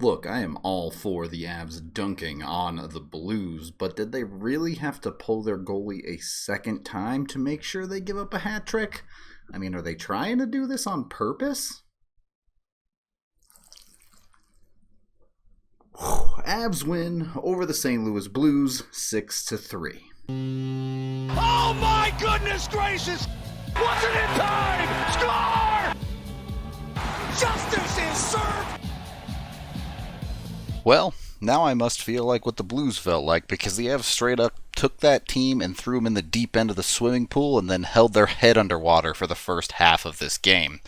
Look, I am all for the Avs dunking on the Blues, but did they really have to pull their goalie a second time to make sure they give up a hat trick? I mean, are they trying to do this on purpose? Avs win over the St. Louis Blues 6-3. Oh my goodness gracious! Wasn't it time? Score! Justice is served! Well, now I must feel like what the Blues felt like, because the Avs straight up took that team and threw them in the deep end of the swimming pool and then held their head underwater for the first half of this game.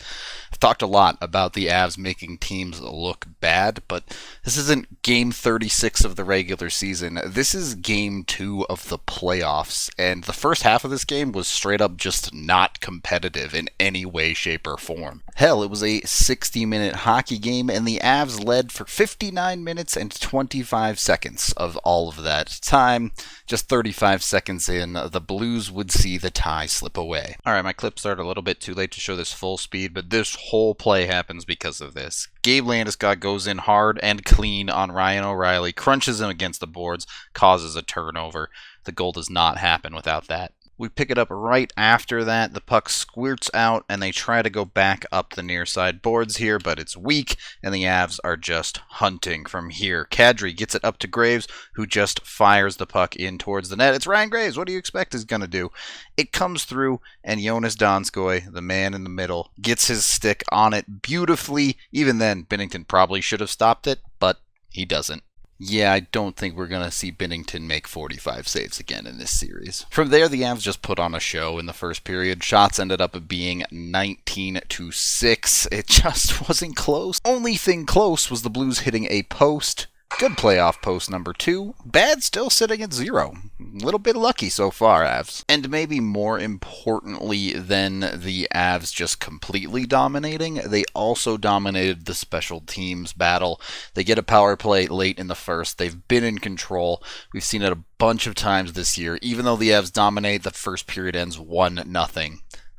I've talked a lot about the Avs making teams look bad, but this isn't Game 36 of the regular season. This is Game 2 of the playoffs, and the first half of this game was straight up just not competitive in any way, shape, or form. Hell, it was a 60-minute hockey game, and the Avs led for 59 minutes and 25 seconds of all of that time. Just 35 seconds in, the Blues would see the tie slip away. Alright, my clip started a little bit too late to show this full speed, but this whole play happens because of this. Gabe Landeskog goes in hard and clean on Ryan O'Reilly, crunches him against the boards, causes a turnover. The goal does not happen without that. We pick it up right after that. The puck squirts out, and they try to go back up the near side boards here, but it's weak, and the Avs are just hunting from here. Kadri gets it up to Graves, who just fires the puck in towards the net. It's Ryan Graves. What do you expect he's going to do? It comes through, and Jonas Donskoy, the man in the middle, gets his stick on it beautifully. Even then, Binnington probably should have stopped it, but he doesn't. Yeah, I don't think we're going to see Binnington make 45 saves again in this series. From there, the Avs just put on a show in the first period. Shots ended up being 19-6. It just wasn't close. Only thing close was the Blues hitting a post. Good playoff post number 2. Bad still sitting at 0. A little bit lucky so far, Avs. And maybe more importantly than the Avs just completely dominating, they also dominated the special teams battle. They get a power play late in the first. They've been in control. We've seen it a bunch of times this year. Even though the Avs dominate, the first period ends 1-0.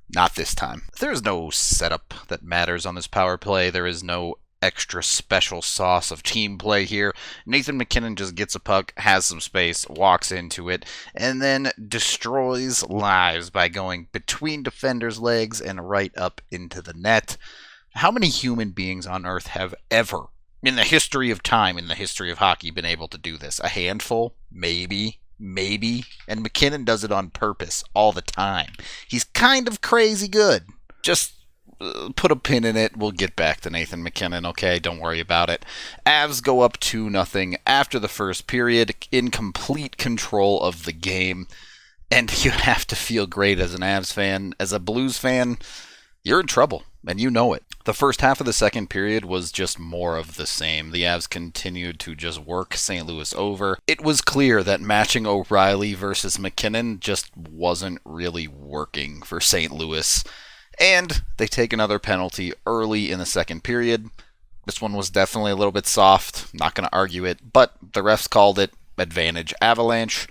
Not this time. There is no setup that matters on this power play. There is no extra special sauce of team play here. Nathan MacKinnon just gets a puck, has some space, walks into it, and then destroys lives by going between defenders' legs and right up into the net. How many human beings on Earth have ever, in the history of time, in the history of hockey, been able to do this? A handful? Maybe. And MacKinnon does it on purpose all the time. He's kind of crazy good. Just put a pin in it. We'll get back to Nathan MacKinnon, okay? Don't worry about it. Avs go up 2-0 after the first period, in complete control of the game. And you have to feel great as an Avs fan. As a Blues fan, you're in trouble, and you know it. The first half of the second period was just more of the same. The Avs continued to just work St. Louis over. It was clear that matching O'Reilly versus MacKinnon just wasn't really working for St. Louis. And they take another penalty early in the second period. This one was definitely a little bit soft. Not going to argue it, but the refs called it advantage Avalanche.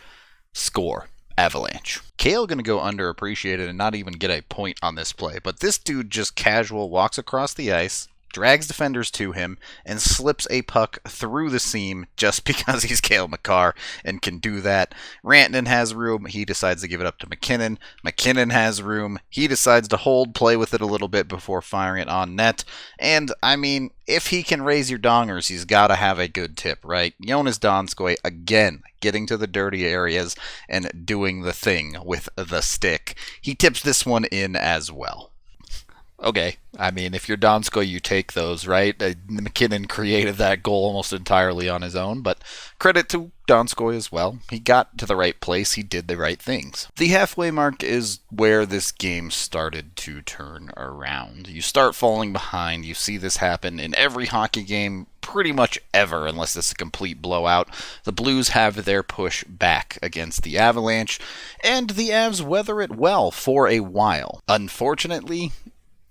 Score Avalanche. Kale going to go underappreciated and not even get a point on this play, but this dude just casual walks across the ice, drags defenders to him, and slips a puck through the seam just because he's Cale Makar and can do that. Rantanen has room. He decides to give it up to MacKinnon. MacKinnon has room. He decides to play with it a little bit before firing it on net. And, I mean, if he can raise your dongers, he's got to have a good tip, right? Jonas Donskoy, again, getting to the dirty areas and doing the thing with the stick. He tips this one in as well. Okay, I mean, if you're Donskoy, you take those, right? MacKinnon created that goal almost entirely on his own, but credit to Donskoy as well. He got to the right place. He did the right things. The halfway mark is where this game started to turn around. You start falling behind. You see this happen in every hockey game pretty much ever, unless it's a complete blowout. The Blues have their push back against the Avalanche, and the Avs weather it well for a while. Unfortunately,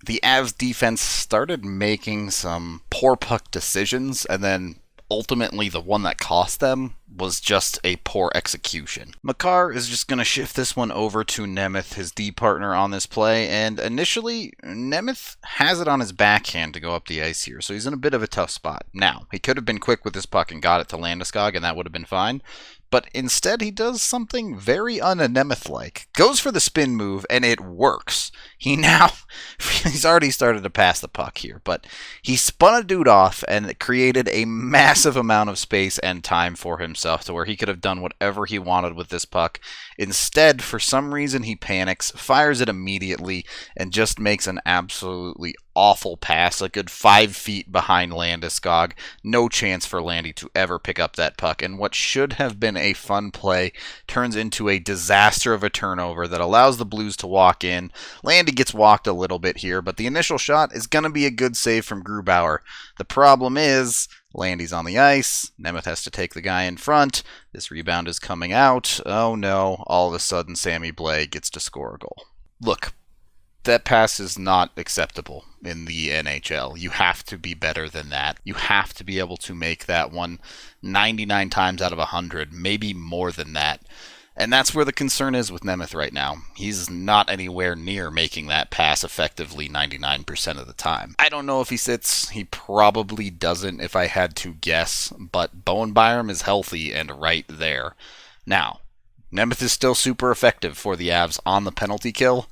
the Avs defense started making some poor puck decisions, and then ultimately the one that cost them was just a poor execution. Makar is just going to shift this one over to Nemeth, his D partner on this play, and initially, Nemeth has it on his backhand to go up the ice here, so he's in a bit of a tough spot. Now, he could have been quick with his puck and got it to Landeskog, and that would have been fine, but instead he does something very un-Nemeth-like. Goes for the spin move, and it works. He's already started to pass the puck here, but he spun a dude off and created a massive amount of space and time for himself to where he could have done whatever he wanted with this puck. Instead, for some reason, he panics, fires it immediately, and just makes an absolutely awful pass, a good 5 feet behind Landeskog. No chance for Landy to ever pick up that puck, and what should have been a fun play turns into a disaster of a turnover that allows the Blues to walk in. Landy gets walked a little bit here, but the initial shot is going to be a good save from Grubauer. The problem is, Landy's on the ice, Nemeth has to take the guy in front, this rebound is coming out, oh no, all of a sudden Sammy Blais gets to score a goal. Look, that pass is not acceptable in the NHL. You have to be better than that. You have to be able to make that one 99 times out of 100, maybe more than that. And that's where the concern is with Nemeth right now. He's not anywhere near making that pass effectively 99% of the time. I don't know if he sits. He probably doesn't if I had to guess, but Bowen Byram is healthy and right there. Now, Nemeth is still super effective for the Avs on the penalty kill,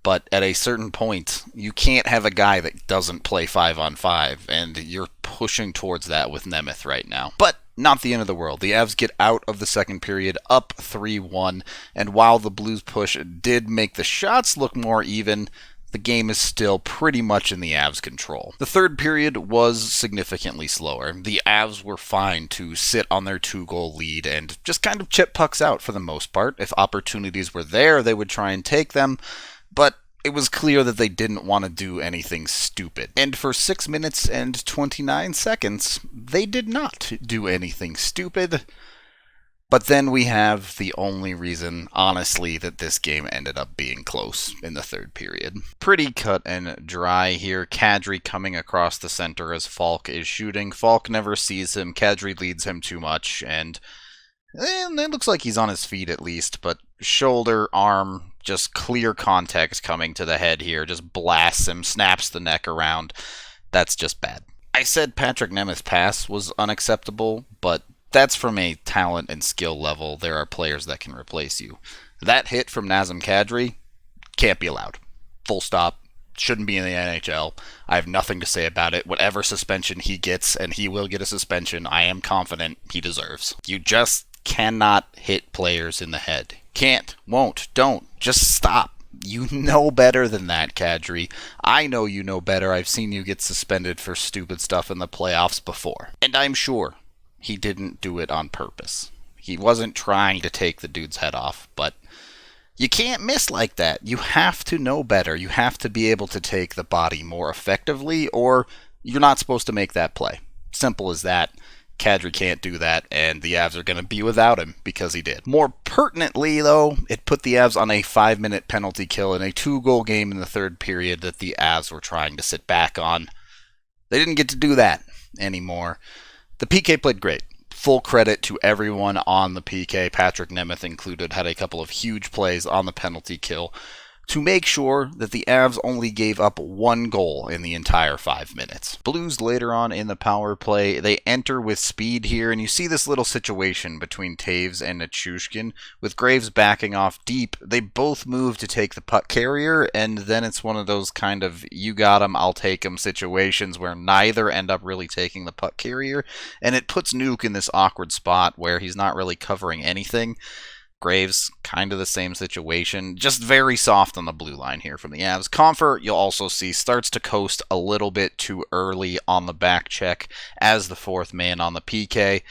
but at a certain point, you can't have a guy that doesn't play 5-on-5, and you're pushing towards that with Nemeth right now. But not the end of the world. The Avs get out of the second period up 3-1, and while the Blues push did make the shots look more even, the game is still pretty much in the Avs' control. The third period was significantly slower. The Avs were fine to sit on their 2-goal lead and just kind of chip pucks out for the most part. If opportunities were there, they would try and take them, but it was clear that they didn't want to do anything stupid. And for 6 minutes and 29 seconds, they did not do anything stupid. But then we have the only reason, honestly, that this game ended up being close in the third period. Pretty cut and dry here. Kadri coming across the center as Falk is shooting. Falk never sees him. Kadri leads him too much, and it looks like he's on his feet at least, but shoulder, arm, just clear contact coming to the head here, just blasts him, snaps the neck around. That's just bad. I said Patrick Nemeth's pass was unacceptable, but that's from a talent and skill level. There are players that can replace you. That hit from Nazem Kadri can't be allowed. Full stop. Shouldn't be in the NHL. I have nothing to say about it. Whatever suspension he gets, and he will get a suspension, I am confident he deserves. You just cannot hit players in the head. Can't, won't, don't. Just stop. You know better than that, Kadri. I know you know better. I've seen you get suspended for stupid stuff in the playoffs before. And I'm sure he didn't do it on purpose. He wasn't trying to take the dude's head off, but you can't miss like that. You have to know better. You have to be able to take the body more effectively, or you're not supposed to make that play. Simple as that. Kadri can't do that, and the Avs are going to be without him because he did. More pertinently, though, it put the Avs on a 5-minute penalty kill in a 2-goal game in the third period that the Avs were trying to sit back on. They didn't get to do that anymore. The PK played great. Full credit to everyone on the PK, Patrick Nemeth included, had a couple of huge plays on the penalty kill to make sure that the Avs only gave up 1 goal in the entire 5 minutes. Blues later on in the power play, they enter with speed here, and you see this little situation between Taves and Nichushkin. With Graves backing off deep, they both move to take the puck carrier, and then it's one of those kind of you got him, I'll take him situations where neither end up really taking the puck carrier, and it puts Nuke in this awkward spot where he's not really covering anything. Graves, kind of the same situation, just very soft on the blue line here from the Avs. Comfort, you'll also see, starts to coast a little bit too early on the back check as the fourth man on the PK.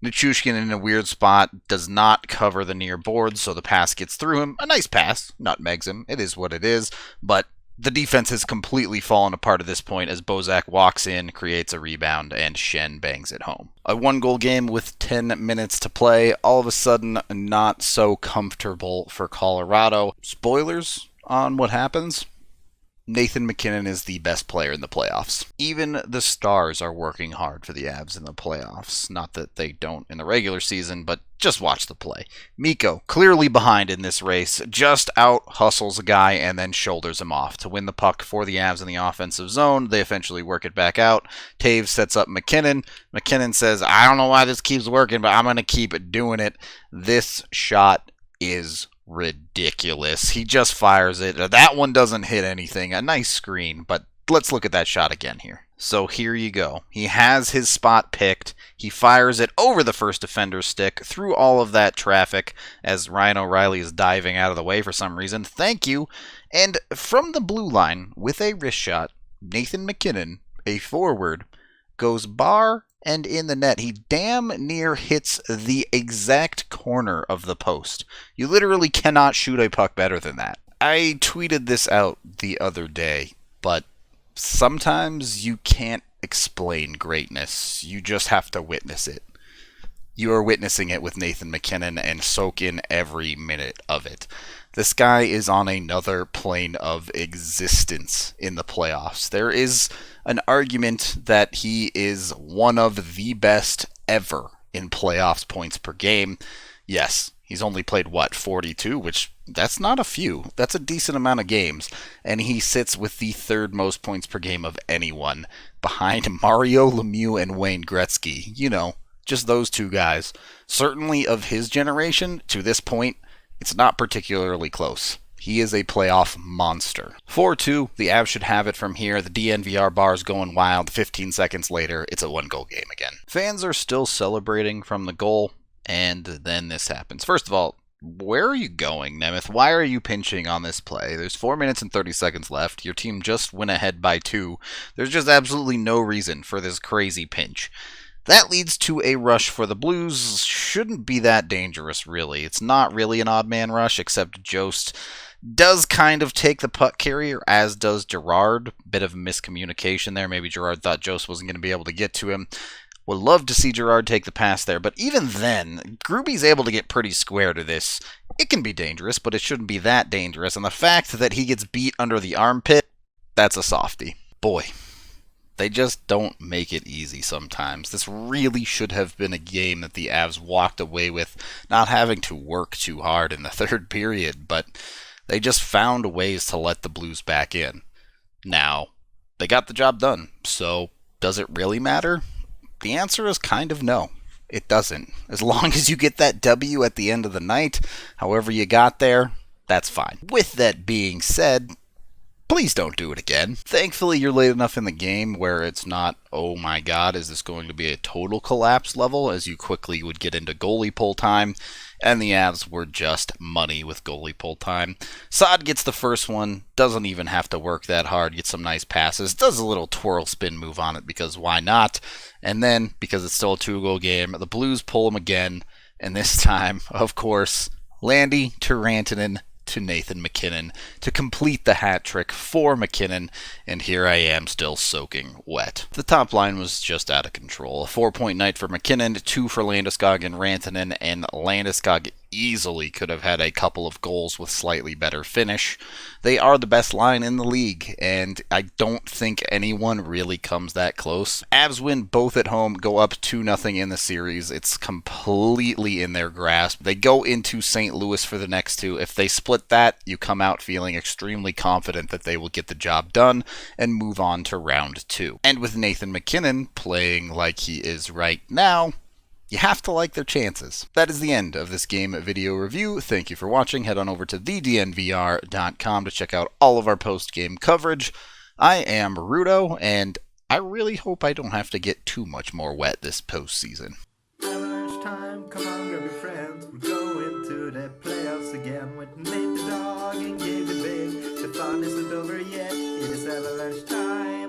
Nichushkin in a weird spot, does not cover the near board, so the pass gets through him. A nice pass, nutmegs him, it is what it is, but the defense has completely fallen apart at this point as Bozak walks in, creates a rebound, and Shen bangs it home. A 1-goal game with 10 minutes to play, all of a sudden not so comfortable for Colorado. Spoilers on what happens? Nathan MacKinnon is the best player in the playoffs. Even the stars are working hard for the Avs in the playoffs. Not that they don't in the regular season, but just watch the play. Mikko, clearly behind in this race, just out hustles a guy and then shoulders him off to win the puck for the Avs in the offensive zone. They eventually work it back out. Taves sets up MacKinnon. MacKinnon says, I don't know why this keeps working, but I'm going to keep doing it. This shot is ridiculous. He just fires it. That one doesn't hit anything. A nice screen, but let's look at that shot again here. So here you go. He has his spot picked. He fires it over the first defender's stick through all of that traffic as Ryan O'Reilly is diving out of the way for some reason. Thank you. And from the blue line with a wrist shot, Nathan MacKinnon, a forward, goes bar and in the net. He damn near hits the exact corner of the post. You literally cannot shoot a puck better than that. I tweeted this out the other day, but sometimes you can't explain greatness. You just have to witness it. You are witnessing it with Nathan MacKinnon and soak in every minute of it. This guy is on another plane of existence in the playoffs. There is an argument that he is one of the best ever in playoffs points per game. Yes, he's only played, 42, which that's not a few. That's a decent amount of games. And he sits with the third most points per game of anyone, behind Mario Lemieux and Wayne Gretzky. You know, just those two guys. Certainly of his generation, to this point, it's not particularly close. He is a playoff monster. 4-2, the Avs should have it from here. The DNVR bar's going wild. 15 seconds later, it's a one-goal game again. Fans are still celebrating from the goal, and then this happens. First of all, where are you going, Nemeth? Why are you pinching on this play? There's 4 minutes and 30 seconds left. Your team just went ahead by 2. There's just absolutely no reason for this crazy pinch. That leads to a rush for the Blues. Shouldn't be that dangerous, really. It's not really an odd man rush, except Jost does kind of take the puck carrier, as does Girard. Bit of miscommunication there. Maybe Girard thought Jost wasn't going to be able to get to him. Would love to see Girard take the pass there, but even then, Gruby's able to get pretty square to this. It can be dangerous, but it shouldn't be that dangerous, and the fact that he gets beat under the armpit, that's a softie. Boy, they just don't make it easy sometimes. This really should have been a game that the Avs walked away with, not having to work too hard in the third period, but they just found ways to let the Blues back in. Now, they got the job done, so does it really matter? The answer is kind of no. It doesn't. As long as you get that W at the end of the night, however you got there, that's fine. With that being said, please don't do it again. Thankfully, you're late enough in the game where it's not, oh my god, is this going to be a total collapse level, as you quickly would get into goalie pull time, and the Avs were just money with goalie pull time. Saad gets the first one, doesn't even have to work that hard, gets some nice passes, does a little twirl spin move on it because why not, and then, because it's still a 2-goal game, the Blues pull him again, and this time, of course, Landy to Rantanen to Nathan MacKinnon to complete the hat trick for MacKinnon, and here I am still soaking wet. The top line was just out of control. A 4-point night for MacKinnon, 2 for Landeskog and Rantanen, and Landeskog easily could have had a couple of goals with slightly better finish. They are the best line in the league, and I don't think anyone really comes that close. Avs win both at home, go up 2-0 in the series. It's completely in their grasp. They go into St. Louis for the next 2. If they split that, you come out feeling extremely confident that they will get the job done and move on to round 2. And with Nathan MacKinnon playing like he is right now, you have to like their chances. That is the end of this game video review. Thank you for watching. Head on over to thednvr.com to check out all of our post-game coverage. I am Rudo, and I really hope I don't have to get too much more wet this postseason. Avalanche time, come on, grab your friends. We're going to the playoffs again with Nate the Dog and Gabe the Big. The fun isn't over yet. It is Avalanche time.